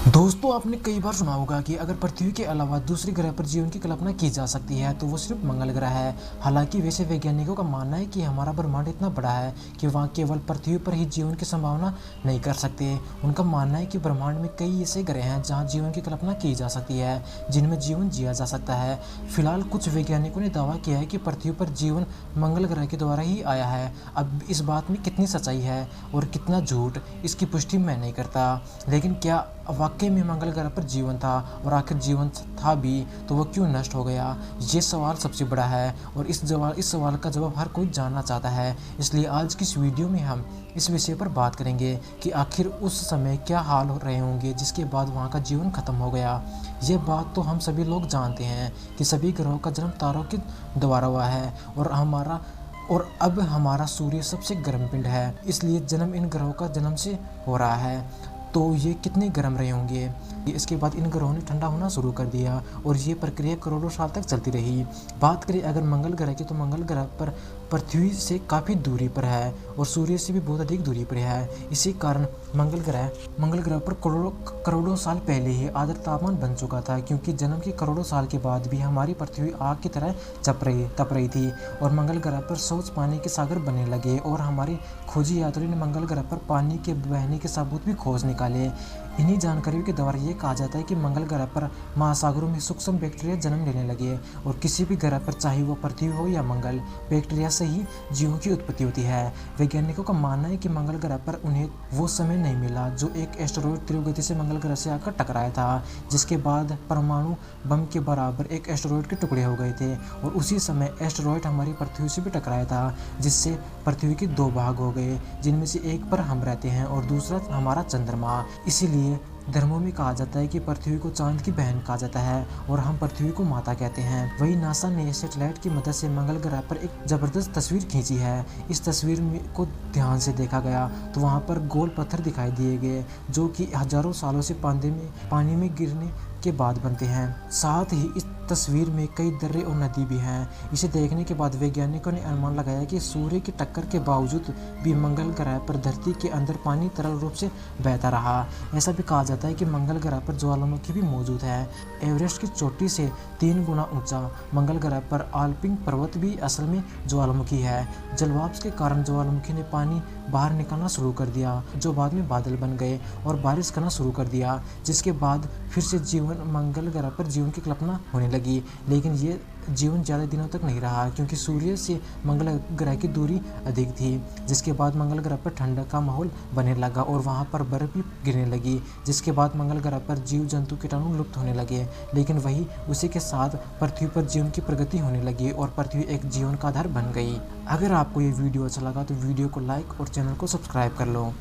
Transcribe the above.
दोस्तों, आपने कई बार सुना होगा कि अगर पृथ्वी के अलावा दूसरे ग्रह पर जीवन की कल्पना की जा सकती है तो वो सिर्फ मंगल ग्रह है। हालांकि वैसे वैज्ञानिकों का मानना है कि हमारा ब्रह्मांड इतना बड़ा है कि वहाँ केवल पृथ्वी पर ही जीवन की संभावना नहीं कर सकते। उनका मानना है कि ब्रह्मांड में कई ऐसे ग्रह हैं जहाँ जीवन की कल्पना की जा सकती है, जिनमें जीवन जिया जा सकता है। फिलहाल कुछ वैज्ञानिकों ने दावा किया है कि पृथ्वी पर जीवन मंगल ग्रह के द्वारा ही आया है। अब इस बात में कितनी सच्चाई है और कितना झूठ, इसकी पुष्टि मैं नहीं करता। लेकिन क्या वाकई में मंगल ग्रह पर जीवन था, और आखिर जीवन था भी तो वह क्यों नष्ट हो गया? ये सवाल सबसे बड़ा है और इस सवाल का जवाब हर कोई जानना चाहता है। इसलिए आज की इस वीडियो में हम इस विषय पर बात करेंगे कि आखिर उस समय क्या हाल हो रहे होंगे जिसके बाद वहाँ का जीवन खत्म हो गया। ये बात तो हम सभी लोग जानते हैं कि सभी ग्रहों का जन्म तारों के द्वारा हुआ है, और अब हमारा सूर्य सबसे गर्म पिंड है, इसलिए जन्म इन ग्रहों का जन्म से हो रहा है। तो ये कितने गर्म रहे होंगे। इसके बाद इन ग्रहों ने ठंडा होना शुरू कर दिया और ये प्रक्रिया करोड़ों साल तक चलती रही। बात करें अगर मंगल ग्रह की, तो मंगल ग्रह पर पृथ्वी से काफ़ी दूरी पर है और सूर्य से भी बहुत अधिक दूरी पर है। इसी कारण मंगल ग्रह पर करोड़ों साल पहले ही आर्द्र तापमान बन चुका था, क्योंकि जन्म के करोड़ों साल के बाद भी हमारी पृथ्वी आग की तरह तप रही थी और मंगल ग्रह पर स्वच्छ पानी के सागर बनने लगे। और हमारी खोजी यात्रियों ने मंगल ग्रह पर पानी के बहने के सबूत भी खोज निकाले। इन्हीं जानकारियों के द्वारा ये कहा जाता है कि मंगल ग्रह पर महासागरों में सूक्ष्म बैक्टीरिया जन्म लेने लगे, और किसी भी ग्रह पर, चाहे वो पृथ्वी हो या मंगल, बैक्टीरिया से ही जीवों की उत्पत्ति होती है। वैज्ञानिकों का मानना है कि मंगल ग्रह पर उन्हें वो समय नहीं मिला जो एक एस्टेरॉयड तीव्र गति से मंगल ग्रह से आकर टकराया था, जिसके बाद परमाणु बम के बराबर एक एस्टेरॉयड के टुकड़े हो गए थे। और उसी समय एस्टेरॉयड हमारी पृथ्वी से भी टकराया था, जिससे पृथ्वी के दो भाग हो गए, जिनमें से एक पर हम रहते हैं और दूसरा हमारा चंद्रमा। इसीलिए धर्मों में कहा जाता है कि पृथ्वी को चांद की बहन कहा जाता है और हम पृथ्वी को माता कहते हैं। वही नासा ने सैटेलाइट की मदद से मंगल ग्रह पर एक जबरदस्त तस्वीर खींची है। इस तस्वीर को ध्यान से देखा गया तो वहां पर गोल पत्थर दिखाई दिए गए, जो कि हजारों सालों से पानी में गिरने के बाद बनते हैं। साथ ही इस तस्वीर में कई दर्रे और नदी भी हैं। इसे देखने के बाद वैज्ञानिकों ने अनुमान लगाया कि सूर्य की टक्कर के बावजूद भी मंगल ग्रह पर धरती के अंदर पानी तरल रूप से बहता रहा। ऐसा भी कहा जाता है कि मंगल ग्रह पर ज्वालामुखी भी मौजूद है। एवरेस्ट की चोटी से 3 गुना ऊंचा मंगल ग्रह पर आल्पिन पर्वत भी असल में ज्वालामुखी है। जलवाष्प के कारण ज्वालामुखी ने पानी बाहर निकलना शुरू कर दिया, जो बाद में बादल बन गए और बारिश करना शुरू कर दिया, जिसके बाद फिर से मंगल ग्रह पर जीवन की कल्पना होने लगी। लेकिन ये जीवन ज़्यादा दिनों तक नहीं रहा, क्योंकि सूर्य से मंगल ग्रह की दूरी अधिक थी। जिसके बाद मंगल ग्रह पर ठंड का माहौल बनने लगा और वहाँ पर बर्फ भी गिरने लगी, जिसके बाद मंगल ग्रह पर जीव जंतु कीटाणु लुप्त होने लगे। लेकिन वही उसी के साथ पृथ्वी पर जीवन की प्रगति होने लगी और पृथ्वी एक जीवन का आधार बन गई। अगर आपको ये वीडियो अच्छा लगा तो वीडियो को लाइक और चैनल को सब्सक्राइब कर लो।